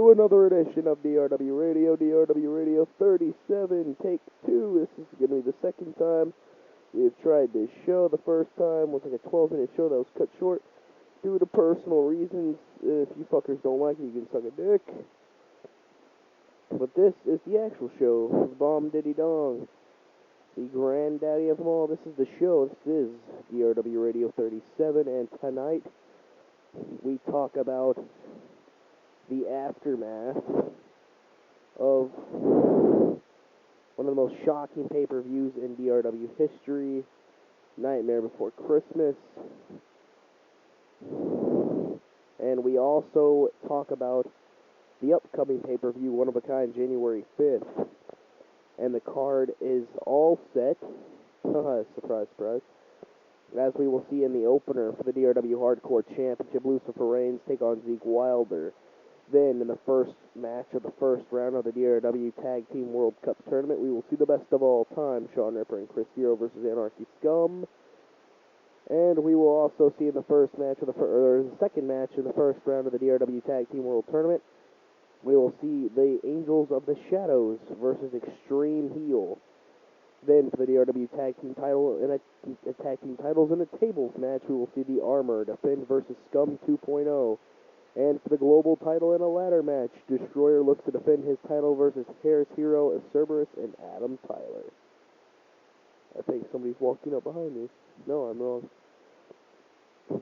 to another edition of DRW Radio 37, take 2. This is going to be the second time we've tried this show. The first time was like a 12-minute show that was cut short due to personal reasons. If you fuckers don't like it, you can suck a dick. But this is the actual show, Bomb Diddy Dong, the granddaddy of them all. This is the show. This is DRW Radio 37, and tonight we talk about the aftermath of one of the most shocking pay-per-views in DRW history, Nightmare Before Christmas. And we also talk about the upcoming pay-per-view, One of a Kind, January 5th. And the card is all set. Surprise, surprise. As we will see in the opener for the DRW Hardcore Championship, Lucifer Reigns take on Zeke Wilder. Then, in the first match of the first round of the DRW Tag Team World Cup Tournament, we will see the best of all time, Sean Ripper and Chris Hero versus Anarchy Scum. And we will also see in the first match of the second match in the first round of the DRW Tag Team World Tournament, we will see the Angels of the Shadows versus Extreme Heel. Then, for the DRW Tag Team title and a Tag Team titles in a tables match, we will see the Armor defend versus Scum 2.0. And for the global title in a ladder match, Destroyer looks to defend his title versus Harris Hero, Cerberus, and Adam Tyler. I think somebody's walking up behind me. No, I'm wrong.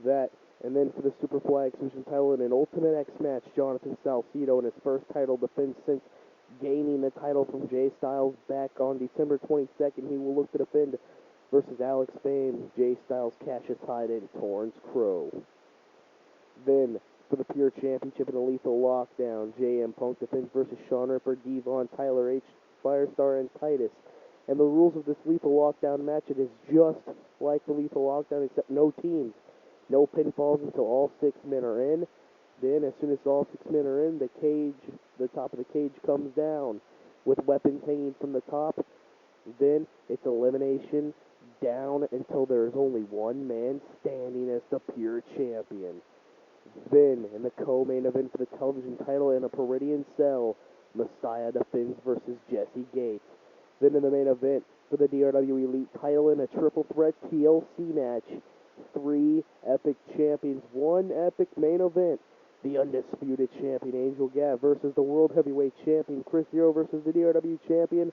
That, and then for the Superfly Exclusion title in an Ultimate X match, Jonathan Salcedo in his first title defense since gaining the title from Jay Styles back on December 22nd. He will look to defend versus Alex Fame, Jay Styles, Cassius Hyde, and Torrance Crow. Then, for the Pure Championship in a Lethal Lockdown, JM Punk defends versus Sean Ripper, Devon, Tyler H, Firestar, and Titus. And the rules of this Lethal Lockdown match, it is just like the Lethal Lockdown, except no teams. No pinfalls until all 6 men are in. Then, as soon as all 6 men are in, the top of the cage comes down with weapons hanging from the top. Then, it's elimination down until there is only one man standing as the Pure Champion. Then, in the co-main event for the television title in a Peridian Cell, Messiah defends versus Jesse Gates. Then in the main event for the DRW Elite title in a triple threat TLC match, 3 epic champions, 1 epic main event. The undisputed champion Angel Gav versus the world heavyweight champion Chris Hero versus the DRW champion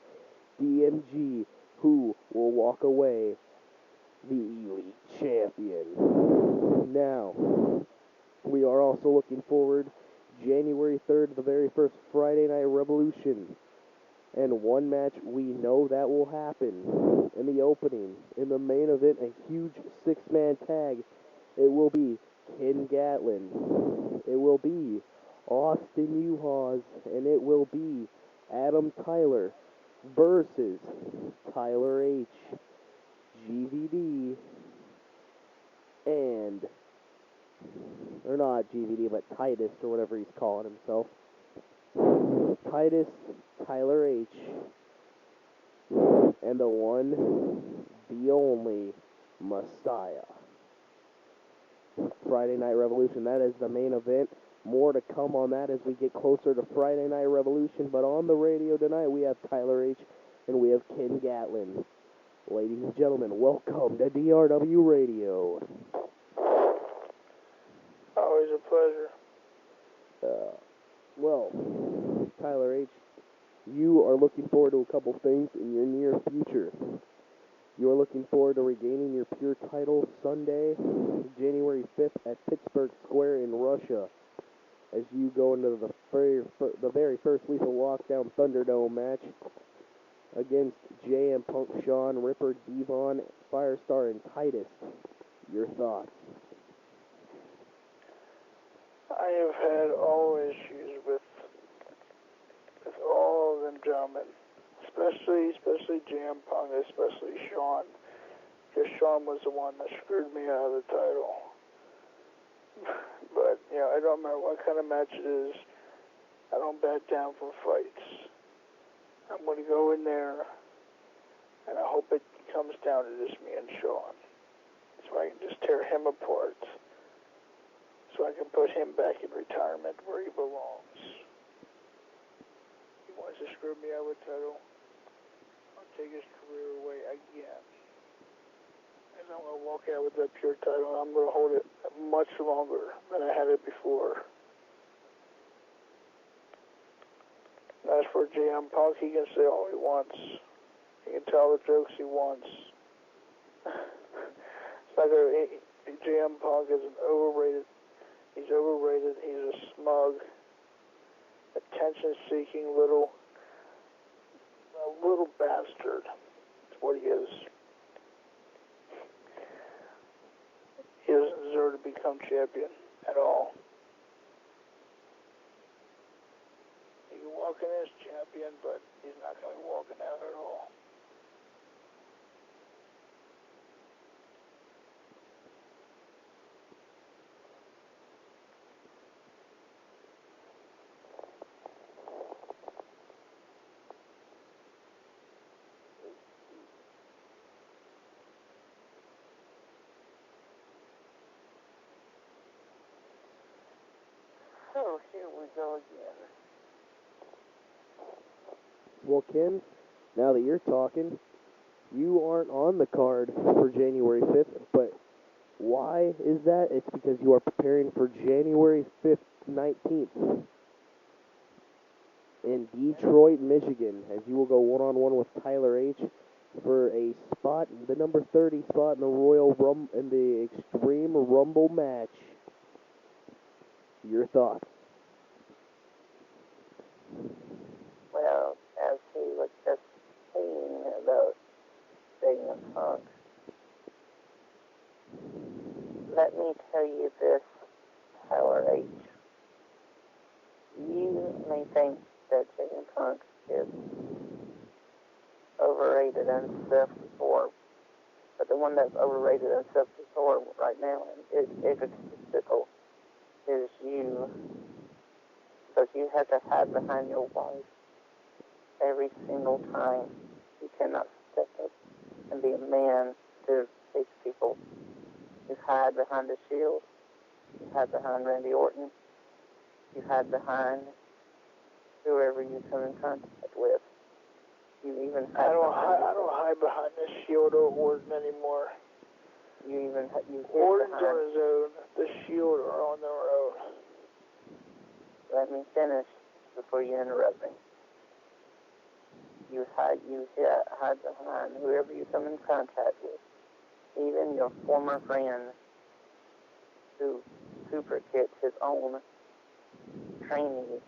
DMG, who will walk away the Elite champion. Now, we are also looking forward January 3rd, the very first Friday Night Revolution. And one match we know that will happen in the opening. In the main event, a huge 6-man tag. It will be Ken Gatlin. It will be Austin Uhas. And it will be Adam Tyler versus Tyler H, GVD, and... or not GVD, but Titus, or whatever he's calling himself. Titus, Tyler H, and the one, the only, Messiah. Friday Night Revolution, that is the main event. More to come on that as we get closer to Friday Night Revolution, but on the radio tonight we have Tyler H, and we have Ken Gatlin. Ladies and gentlemen, welcome to DRW Radio. Always a pleasure. Well, Tyler H, you are looking forward to a couple things in your near future. You are looking forward to regaining your Pure title Sunday, January 5th at Pittsburgh Square in Russia, as you go into the very first Lethal Lockdown Thunderdome match against JM Punk, Sean Ripper, Devon, Firestar, and Titus. Your thoughts? I have had all issues with all of them gentlemen, especially JM Punk, especially Sean, because Sean was the one that screwed me out of the title. But, I don't matter what kind of match it is, I don't back down from fights. I'm going to go in there, and I hope it comes down to just me and Sean, so I can just tear him apart. So I can put him back in retirement where he belongs. wants to screw me out with title, I'll take his career away again. And I'm going to walk out with that pure title, and I'm going to hold it much longer than I had it before. As for JM Punk, he can say all he wants. He can tell the jokes he wants. It's not gonna, JM Punk is an overrated. He's overrated. He's a smug, attention-seeking a little bastard. That's what he is. He doesn't deserve to become champion at all. He can walk in as champion, but he's not going to be walking out at all. So here we go again. Well, Ken, now that you're talking, you aren't on the card for January 5th, but why is that? It's because you are preparing for January 5th, 19th in Detroit, Michigan, as you will go one-on-one with Tyler H. for a spot, the number 30 spot in the Extreme Rumble match. Your thoughts? Well, as he was just saying about CM Punk, let me tell you this, Tyler H. You may think that CM Punk is overrated and self-absorbed, but the one that's overrated and self-absorbed right now is egotistical is you, because you have to hide behind your wife every single time. You cannot step up and be a man to face people. You hide behind the Shield. You hide behind Randy Orton. You hide behind whoever you come in contact with. You even hide I don't hide behind the Shield or Orton anymore. You even you hid Orton's behind. on his own. The Shield are on their own. Let me finish before you interrupt me. You hide behind whoever you come in contact with, even your former friend who super kicks his own trainee.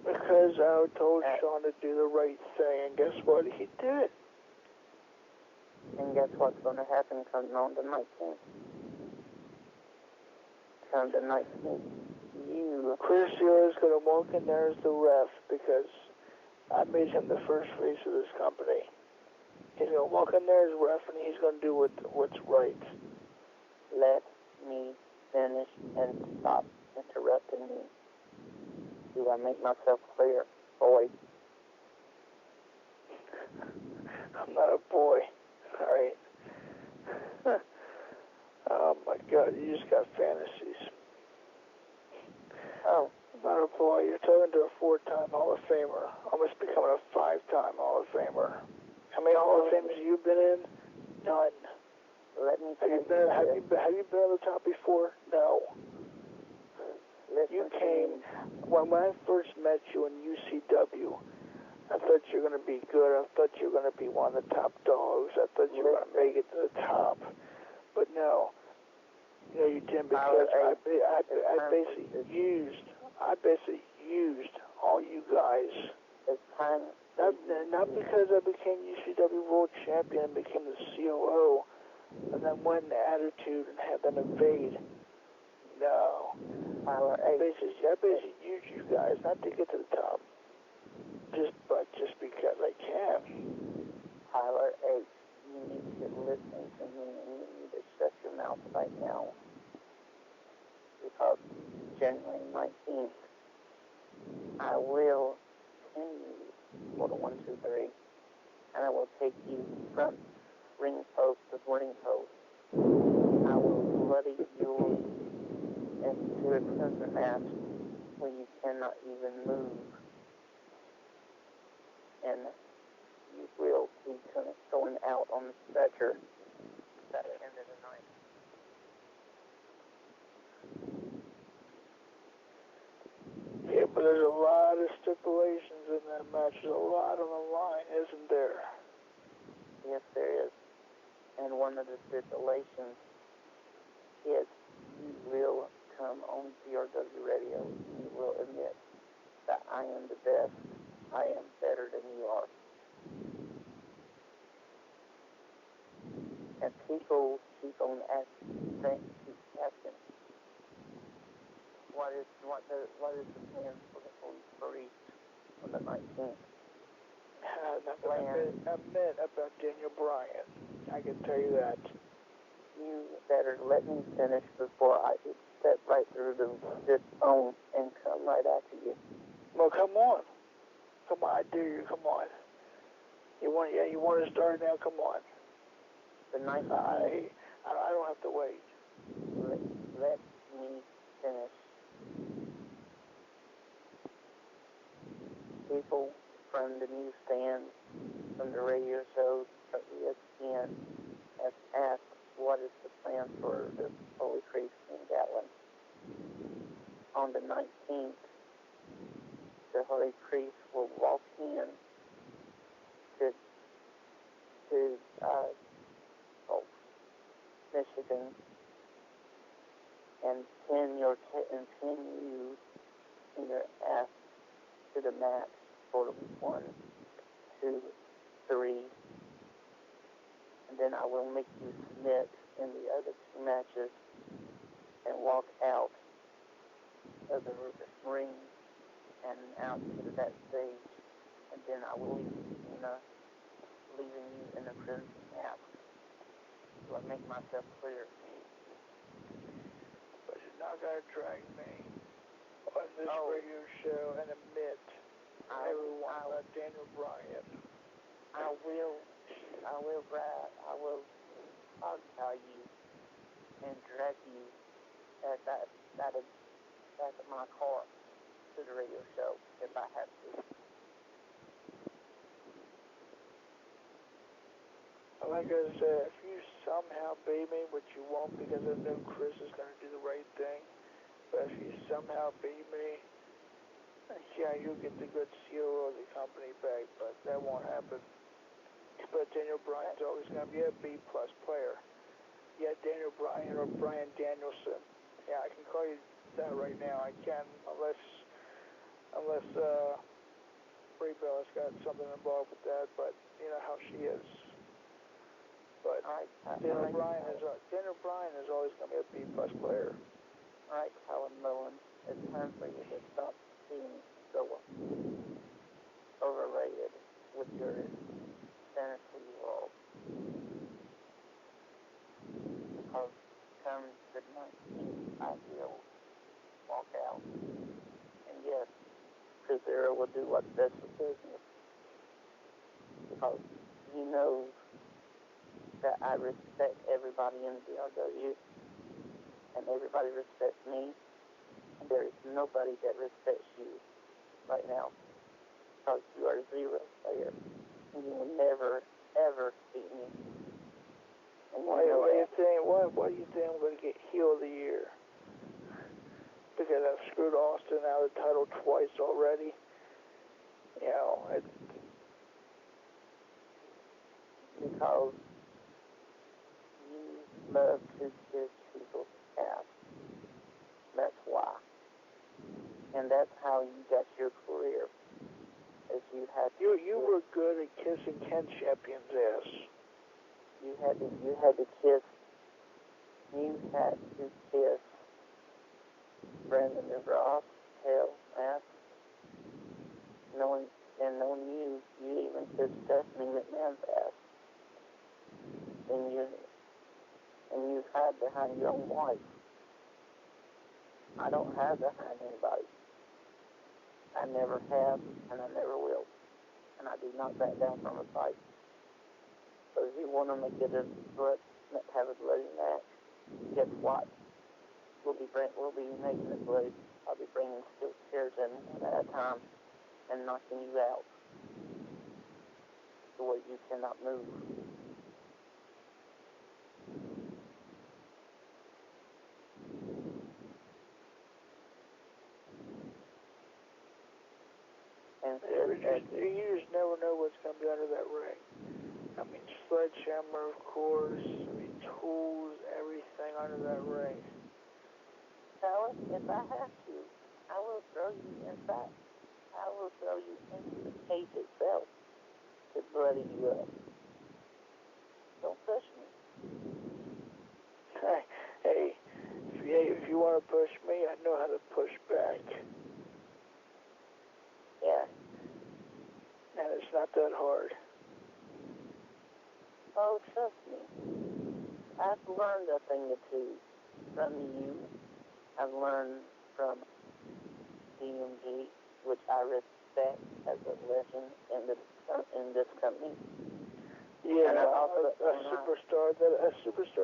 Because I told Sean to do the right thing, and guess what? He did. And guess what's going to happen coming on the 19th? Come the 19th, Chris is going to walk in there as the ref because I made him the first face of this company. He's going to walk in there as ref, and he's going to do what's right. Let me finish and stop interrupting me. Do I make myself clear, boy? I'm not a boy. All right. Oh my God, you just got fantasies. Oh. I'm not a boy. You're talking to a 4-time Hall of Famer, almost becoming a 5-time Hall of Famer. How many Hall of Famers have you been in? None. Let me Have you been on the top before? No. You came when I first met you in UCW. I thought you were going to be good. I thought you were going to be one of the top dogs. I thought you were going to make it to the top. But no, you didn't, because I basically used all you guys. Not because I became UCW World Champion and became the COO, and then went in the attitude and had them invade. No. I basically used you guys not to get to the top, just because I can. Tyler H., you need to listen to me, and you need to shut your mouth right now. Because January 19th, I will pin you for the 1, 2, 3, and I will take you from ring post to ring post. I will bloody you into a prison match where you cannot even move. and you will be going out on the stretcher at the end of the night. Yeah, but there's a lot of stipulations in that match. There's a lot on the line, isn't there? Yes, there is. And one of the stipulations is you will come on DRW radio and you will admit that I am the best. I am better than you are. And people keep on asking, what is the plan for the Holy Spirit on the 19th? I'm not going to admit about Daniel Bryan. I can tell you that. You better let me finish before I step right through this phone and come right after you. Well, come on. Come on, I dare you. Come on. You want to start now? Come on. The 19th. I don't have to wait. Let me finish. People from the newsstands, from the radio shows, from ESPN, have asked what is the plan for the Holy Priest in Gatlin. On the 19th, the Holy Priest will walk in to Michigan and pin you in your ass to the mat for 1, 2, 3, and then I will make you submit in the other 2 matches and walk out of the ring and out to that stage, and then I will leaving you in a crimson nap. Do I make myself clear? But you're not going to drag me on this radio show and admit everyone about Daniel Bryan. I will tell you and drag you at my car to the radio show if I have to. Like I said, if you somehow beat me, which you won't because I know Chris is going to do the right thing, but if you somehow beat me, yeah, you'll get the good CEO of the company back, but that won't happen. But Daniel Bryan's always going to be a B-plus player. Yeah, Daniel Bryan or Bryan Danielson. Yeah, I can call you that right now. I can, unless Brie Bella's got something involved with that, but you know how she is. But Daniel Bryan is always going to be a B-plus player. All right, Colin Bowen, it's time for you to stop being so overrated with your fantasy world. Because come the 19th, I will walk out. And yes, Chris Era will do what's best for business. Because he knows that I respect everybody in the DRW, and everybody respects me, and there is nobody that respects you right now, because you are a zero player, and you will never, ever beat me. And What do you think I'm going to get heel of the year? Because I've screwed Austin out of the title twice already. You know, because you love to kiss people's ass. That's why. And that's how you got your career. As you had you were good at kissing Ken Champion's ass. You had to kiss Brandon DeVos, hell, ass. Knowing you even kissed Stephanie McMahon's ass. And you hide behind your own wife. I don't hide behind anybody. I never have, and I never will. And I do not back down from a fight. So if you want to have a bloody match, guess what? We'll be making it bloody. I'll be bringing steel chairs in one at a time and knocking you out. to where you cannot move. And You just never know what's going to be under that ring. I mean, sledgehammer, of course. I mean, tools, everything under that ring. Alice, if I have to, I will throw you inside. I will throw you into the cage itself to bloody you up. Don't push me. Hey, if you want to push me, I know how to push back. Yeah. And it's not that hard. Oh, trust me. I've learned a thing or two from you. I've learned from DMG, which I respect as a legend in this company. Yeah, and a superstar that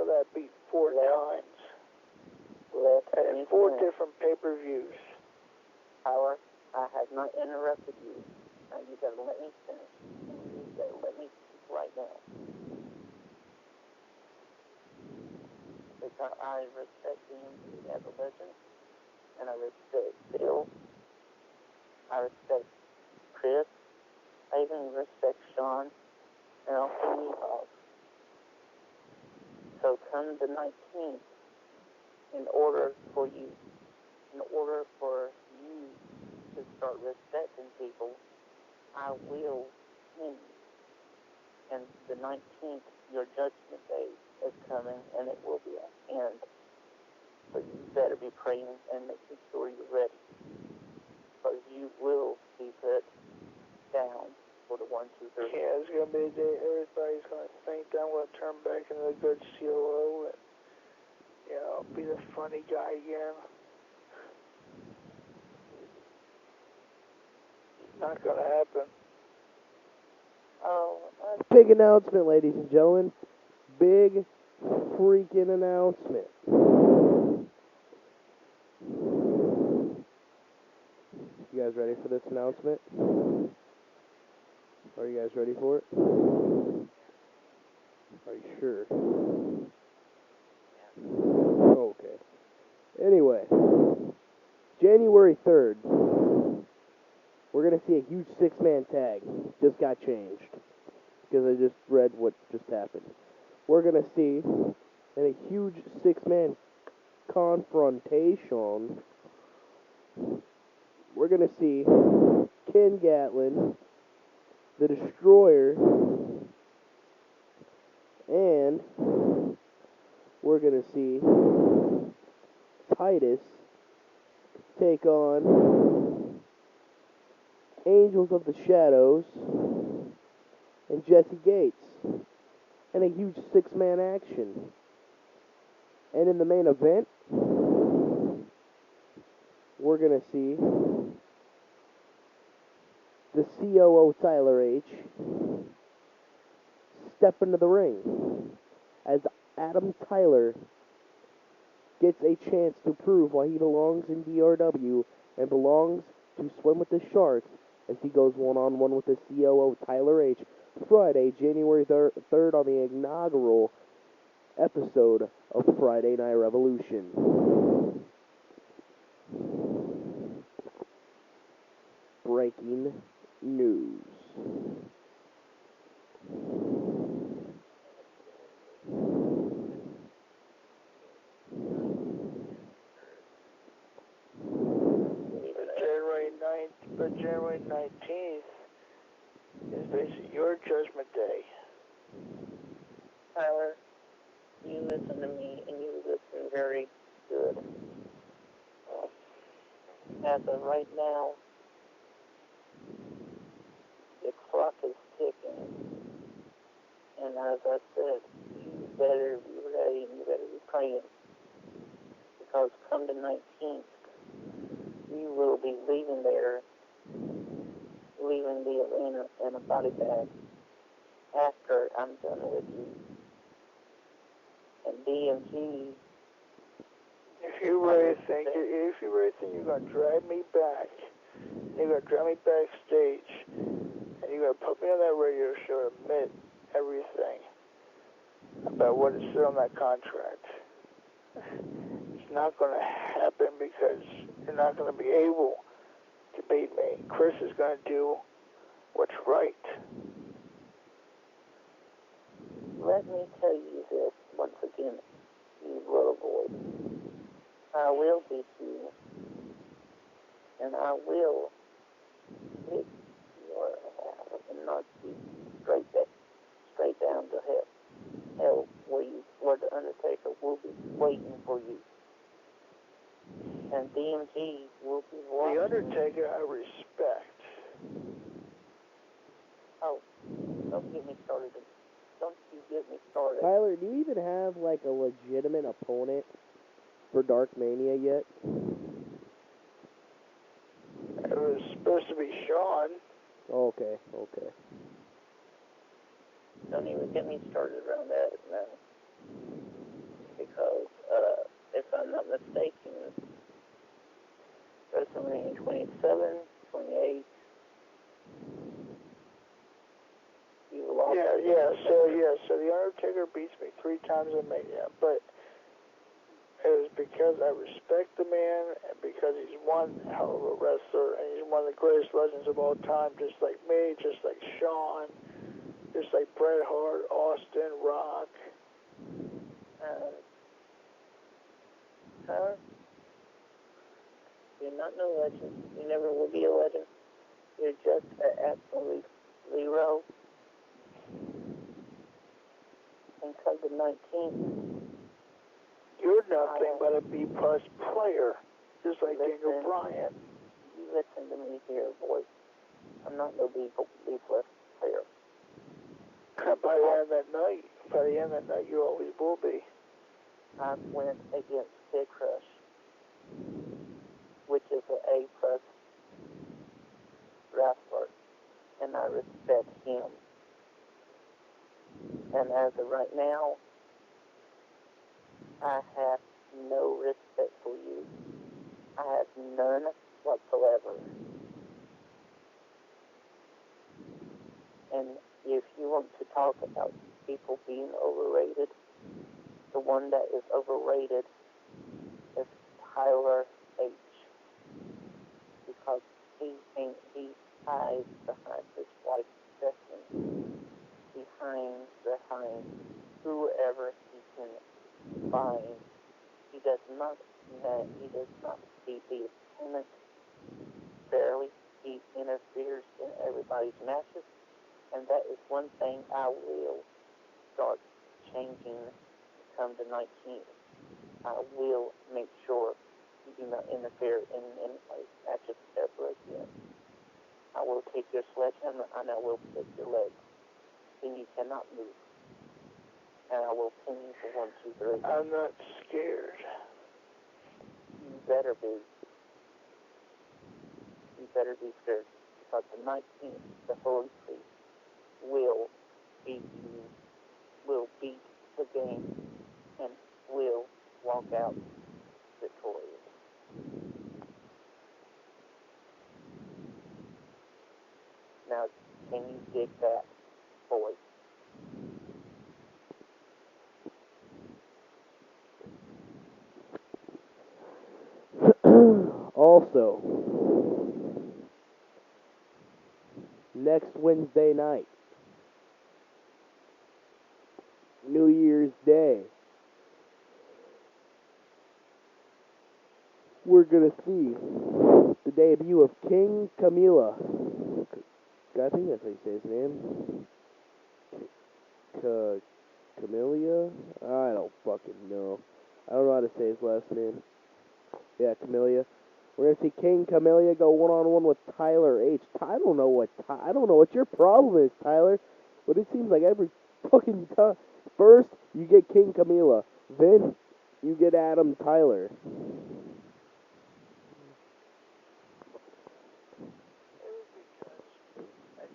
I beat 4 times. And 4 different pay-per-views. Howard, I have not interrupted you. Now you gotta let me finish. You gotta let me speak right now. Because I respect DMG as a legend, and I respect Bill. I respect Chris. I even respect Sean, and also Meatballs. So come the 19th, in order for you to start respecting people, I will win you. And the 19th, your judgment day is coming, and it will be an end. So you better be praying and making sure you're ready. Because you will be put down for the 1, 2, 3. Yeah, it's going to be a day everybody's going to think that I'm going to turn back into the good COO and, be the funny guy again. Not going to happen. Oh, Big announcement, ladies and gentlemen. Big freaking announcement. You guys ready for this announcement? Are you guys ready for it? Are you sure? Okay. Anyway, January 3rd, we're going to see a huge 6-man tag. Just got changed. Because I just read what just happened. We're going to see in a huge 6-man confrontation, we're going to see Ken Gatlin, the Destroyer, and we're going to see Titus take on Angels of the Shadows and Jesse Gates in a huge 6-man action. And in the main event, we're going to see the COO Tyler H step into the ring as Adam Tyler gets a chance to prove why he belongs in DRW and belongs to swim with the Sharks as he goes one-on-one with the COO Tyler H Friday, January 3rd on the inaugural episode of Friday Night Revolution. Breaking news. But January 19th is basically your judgment day. Tyler, you listen to me, and you listen very good. As of right now, the clock is ticking. And as I said, you better be ready, and you better be praying. Because come the 19th, you will be leaving the arena in a body bag after I'm done with you. And DMG, if you really think you're going to drag me back, you're going to drag me backstage, and you're going to put me on that radio show to what it said on that contract. It's not going to happen because you're not going to be able to beat me. Chris is going to do what's right. Let me tell you this once again, you little boy. I will beat you, and I will hit your ass and knock you straight down to hell. Hell, where the Undertaker will be waiting for you. And DMG will be watching. The Undertaker I respect. Oh, don't get me started. Don't you get me started. Tyler, do you even have, like, a legitimate opponent for Dark Mania yet? It was supposed to be Sean. Okay. Don't even get me started around that now. Because, if I'm not mistaken, WrestleMania 27, 28, you lost. So the Undertaker beats me 3 times in Mania, but it was because I respect the man and because he's one hell of a wrestler and he's one of the greatest legends of all time, just like me, just like Sean, just like Bret Hart, Austin, Rock. Tyler, you're not no legend. You never will be a legend. You're just an absolute zero. Until the 19th. You're nothing but a B-plus player, just like Daniel Bryan. You listen to me here, boy. I'm not no B-plus player. By the end of that night, you always will be. I went against Big Crush, which is an A-plus wrestler, and I respect him. And as of right now, I have no respect for you. I have none whatsoever. And if you want to talk about people being overrated, the one that is overrated is Tyler H. Because he hides behind his wife's destiny. He hides behind whoever he can find. He does not beat the opponent fairly. He interferes in everybody's matches. And that is one thing I will start changing come the 19th. I will make sure you do not interfere in anybody's matches ever again. I will take your sledgehammer and I will break your leg. Then you cannot move. And I will pin you for 1, 2, 3. I'm not scared. You better be. You better be scared. Because the 19th, the Holy Priest will beat you, will beat the game, and will walk out victorious. Now, can you dig that, boy? Also, next Wednesday night, New Year's Day, we're gonna see the debut of King Camila. I think that's how you say his name. Camellia? I don't fucking know. I don't know how to say his last name. Yeah, Camellia. We're gonna see King Camellia go one-on-one with Tyler H. I don't know what your problem is, Tyler. But it seems like every fucking time. First, you get King Camila. Then, you get Adam Tyler.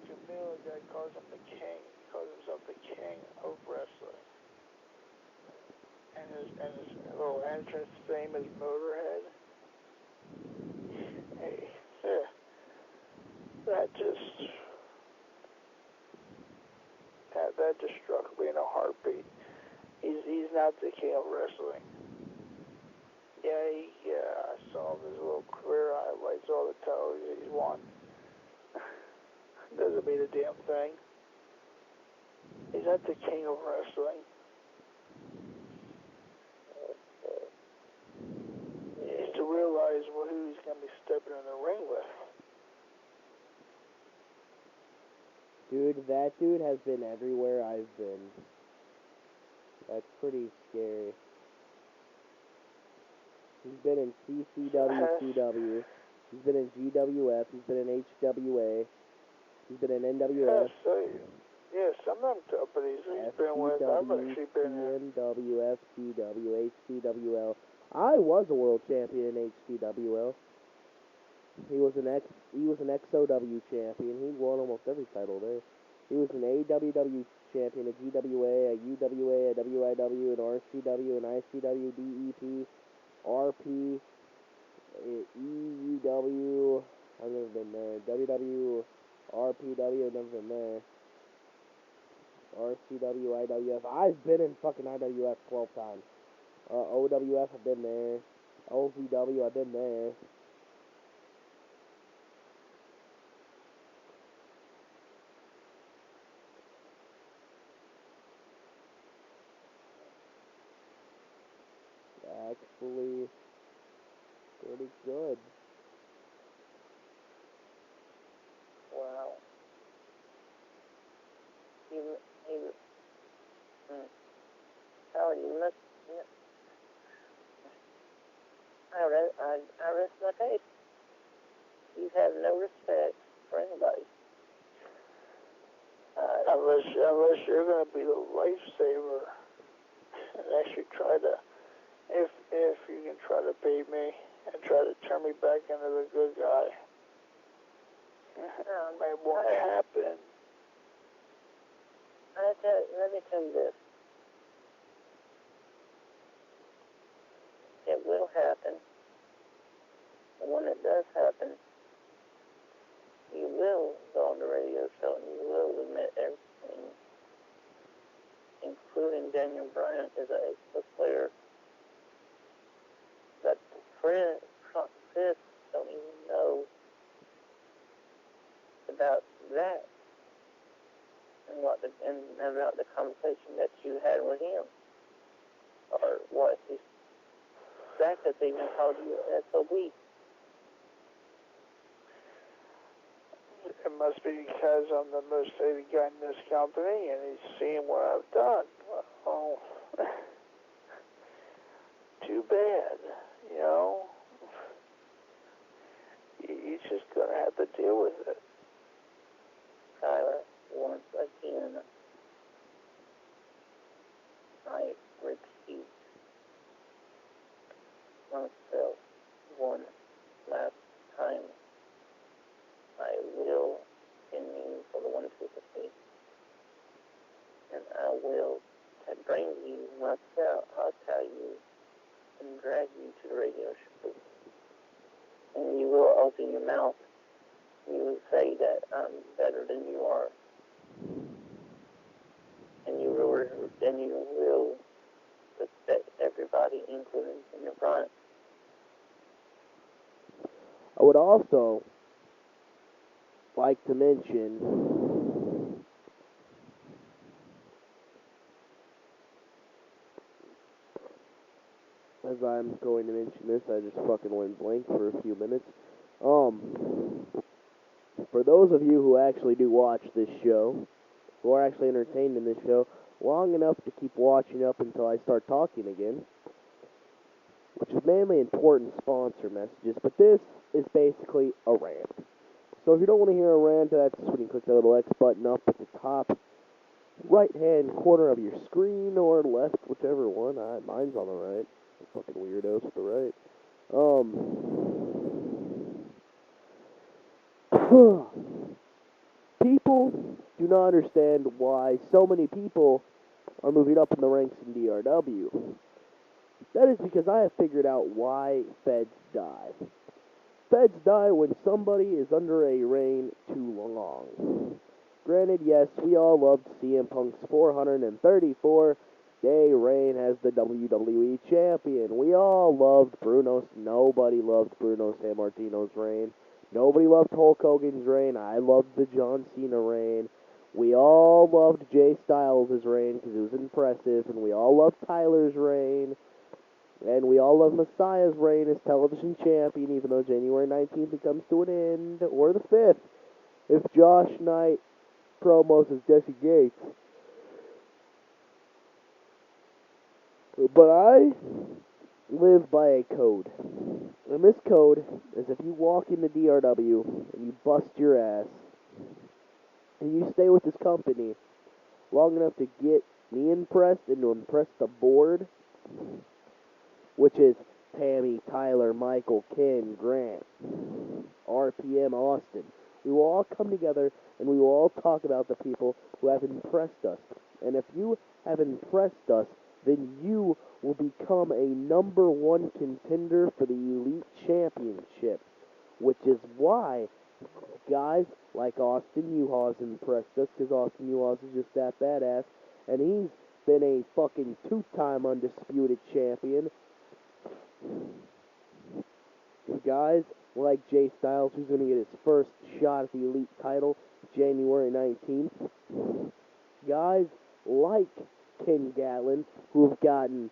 Camille, the guy calls him the king. He calls himself the king of wrestling. And his little entrance theme is Motorhead. Hey, that just struck me in a heartbeat. He he's not the king of wrestling. Yeah, I saw his little career highlights, all the titles he's won. Doesn't mean a damn thing. He's not the king of wrestling. He needs to realize who he's going to be stepping in the ring with. Dude, that dude has been everywhere I've been. That's pretty scary. He's been in CCW. He's been in GWF. He's been in HWA. He's been in NWF. Yeah, some of them companies he's been with, I've actually been in. CMW, FCW, HCWL. I was a world champion in HCWL. He was an XOW champion. He won almost every title there. He was an AWW champion, a GWA, a UWA, a WIW, an RCW, an ICW, DEP, RP, EUW. I've never been there. WW, RPW. I've never been there. RCW, IWF. I've been in fucking IWF 12 times. OWF, I've been there. OVW, I've been there. Actually, pretty good. Wow. You must, I rest my case. You have no respect for anybody. Unless you're going to be the lifesaver and actually try to, if you can try to beat me and try to turn me back into the good guy. It won't happen. Let me tell you this. It will happen. And when it does happen, you will go on the radio show and you will admit everything, including Daniel Bryan is a Facebook player. But the Chris don't even know about that and about the conversation that you had with him, or what he Zach has even called you an SOB. It must be because I'm the most hated guy in this company, and he's seeing what I've done. Well, too bad, you know. You're just gonna have to deal with it. Tyler, once again, I repeat myself one last time. I will pin you for the 150, and I will bring you myself. I'll tell you and drag you to the radio show, and you will open your mouth. You will say that I'm better than you are, and you will respect everybody, including your Bryan. I would also like to mention as I'm going to mention this, I just fucking went blank for a few minutes. For those of you who actually do watch this show, who are actually entertained in this show, long enough to keep watching up until I start talking again, which is mainly important sponsor messages, but this is basically a rant. So if you don't want to hear a rant, that's when you click the little X button up at the top right-hand corner of your screen, or left, whichever one. Mine's on the right. Fucking weirdos with the right. People do not understand why so many people are moving up in the ranks in DRW. That is because I have figured out why feds die. Feds die when somebody is under a reign too long. Granted, yes, we all loved CM Punk's 434 they reign as the WWE champion. We all loved Bruno's. Nobody loved Bruno Sammartino's reign. Nobody loved Hulk Hogan's reign. I loved the John Cena reign. We all loved Jay Styles' reign because it was impressive, and we all loved Tyler's reign. And we all love Messiah's reign as television champion, even though January 19th it comes to an end, or the 5th, if Josh Knight promos as Jesse Gates. But I live by a code. And this code is if you walk into DRW and you bust your ass, and you stay with this company long enough to get me impressed and to impress the board, which is Tammy, Tyler, Michael, Ken, Grant, RPM, Austin. We will all come together and we will all talk about the people who have impressed us. And if you have impressed us, then you will become a number 1 contender for the Elite Championship, which is why guys like Austin Uhas impressed us, because Austin Uhas is just that badass, and he's been a fucking 2-time undisputed champion. Guys like Jay Styles, who's going to get his first shot at the Elite title January 19th. Guys like Ken Gatlin, who have gotten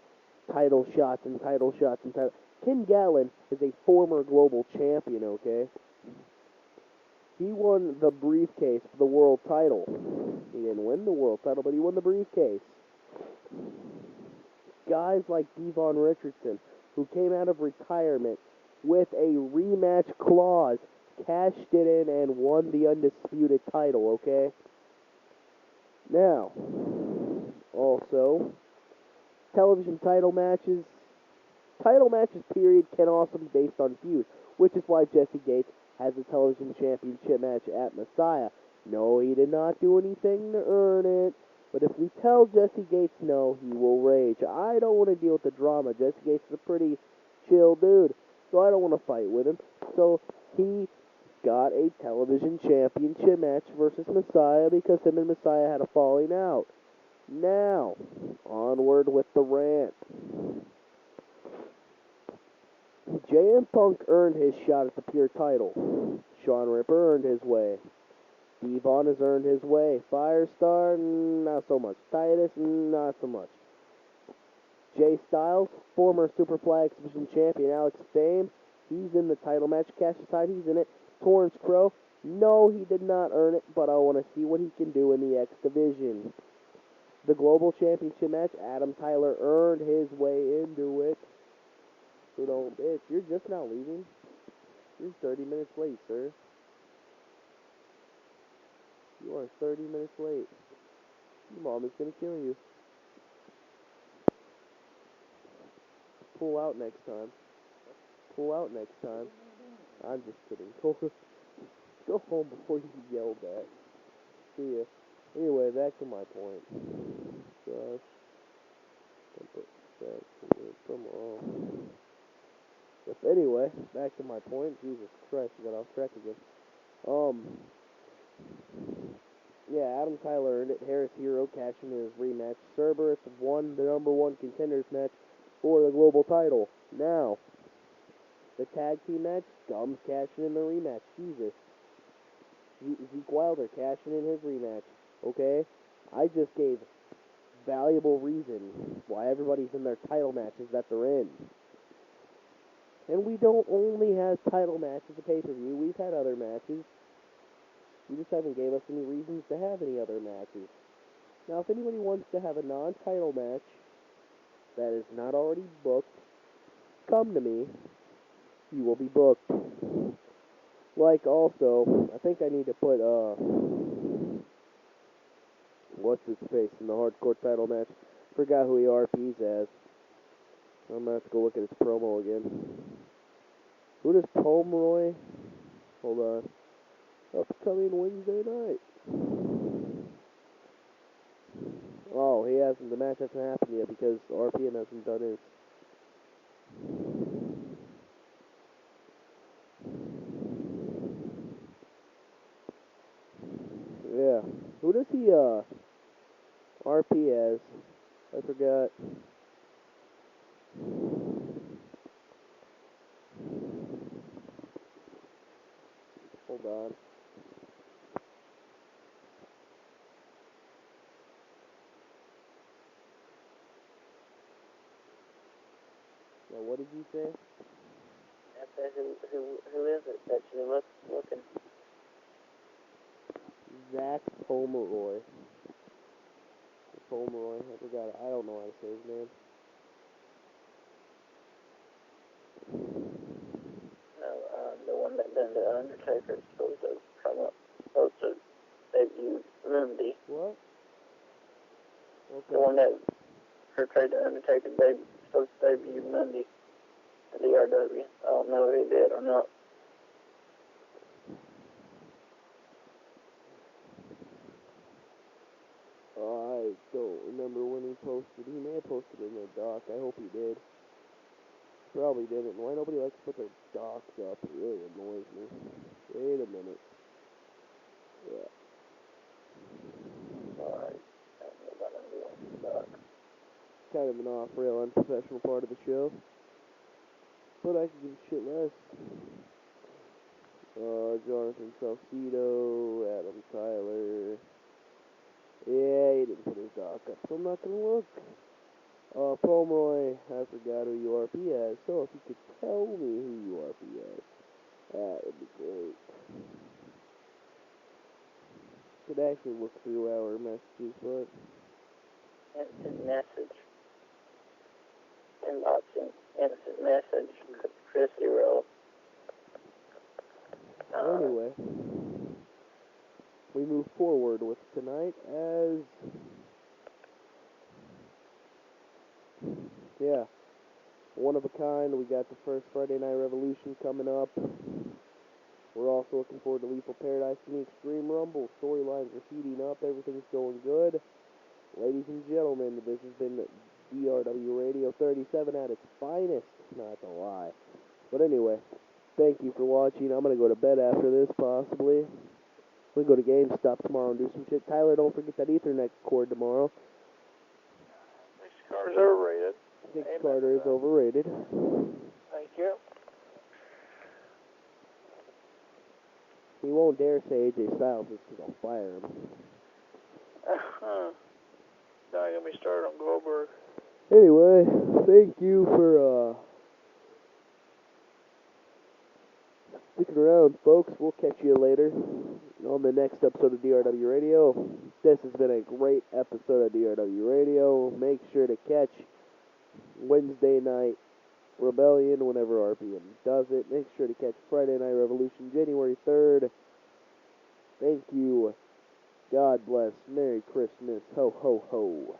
title shots and title shots and title. Ken Gatlin is a former global champion, okay? He won the briefcase for the world title. He didn't win the world title, but he won the briefcase. Guys like Devon Richardson, who came out of retirement with a rematch clause, cashed it in, and won the undisputed title, okay? Now, also, television title matches. Title matches, period, can also be based on feud, which is why Jesse Gates has a television championship match at Messiah. No, he did not do anything to earn it. But if we tell Jesse Gates no, he will rage. I don't want to deal with the drama. Jesse Gates is a pretty chill dude, so I don't want to fight with him. So he got a television championship match versus Messiah because him and Messiah had a falling out. Now, onward with the rant. JM Punk earned his shot at the pure title. Sean Ripper earned his way. Devon has earned his way. Firestar, not so much. Titus, not so much. Jay Styles, former Superfly Exhibition champion. Alex Fame, he's in the title match. Cassius Tide, he's in it. Torrance Crow, no, he did not earn it, but I want to see what he can do in the X Division. The Global Championship match, Adam Tyler earned his way into it. So don't, bitch, you're just now leaving? You're 30 minutes late, sir. You are 30 minutes late. Your mom is gonna kill you. Pull out next time. Pull out next time. I'm just kidding. Go home before you get yelled at. See ya. Anyway, back to my point. Gosh. Come on. But anyway, back to my point. Jesus Christ, I got off track again. Yeah, Adam Tyler earned it. Harris Hero cashing in his rematch. Cerberus won the number 1 contenders match for the global title. Now, the tag team match, Gums cashing in the rematch. Jesus. Zeke Wilder cashing in his rematch. Okay? I just gave valuable reason why everybody's in their title matches that they're in. And we don't only have title matches at pay-per-view. We've had other matches. You just haven't gave us any reasons to have any other matches. Now, if anybody wants to have a non-title match that is not already booked, come to me. You will be booked. Like, also, I think I need to put, what's his face in the hardcore title match? Forgot who he RPs as. I'm gonna have to go look at his promo again. Who does Pomeroy? Hold on. Upcoming Wednesday night. Oh, he hasn't. The match hasn't happened yet because RPM hasn't done his. Yeah. Who does he RP as? I forgot. Hold on. Now, what did you say? I said, who is it that you're looking? Zach Pomeroy. Pomeroy. I forgot. I don't know how to say his name. No, the one that done the Undertaker is supposed to come up, supposed to debut Monday. What? Okay. The one that portrayed the Undertaker supposed to debut Monday at DRW. I don't know if he did or not. I don't remember when he posted. He may have posted in the doc. I hope he did. Probably didn't. Why nobody likes to put their docs up? It really annoys me. Wait a minute. Yeah. Alright. I don't know about anyone doc. Kind of an off-rail, unprofessional part of the show. But I can give a shit less. Jonathan Salcedo, Adam Tyler. Yeah, he didn't put his doc up, so I'm not gonna look. Pomeroy, I forgot who you are, P.S. So if you could tell me who you are, P.S., that would be great. Could actually look through our messages, but... Instant message. Inboxing. Instant message. Chris Hero. Anyway, we move forward with tonight as... Yeah, one of a kind. We got the first Friday Night Revolution coming up. We're also looking forward to Lethal Paradise and the Extreme Rumble. Storylines are heating up. Everything's going good. Ladies and gentlemen, this has been DRW Radio 37 at its finest. Not to lie. But anyway, thank you for watching. I'm going to go to bed after this, possibly. We'll go to GameStop tomorrow and do some shit. Tyler, don't forget that Ethernet cord tomorrow. This car's overrated. Nick Carter is overrated. Thank you. He won't dare say AJ Styles just because I'll fire him. Now you're going to be started on Goldberg. Anyway, thank you for sticking around, folks. We'll catch you later on the next episode of DRW Radio. This has been a great episode of DRW Radio. Make sure to catch Wednesday Night Rebellion whenever RPM does it. Make sure to catch Friday Night Revolution January 3rd. Thank you. God bless. Merry Christmas. Ho, ho, ho.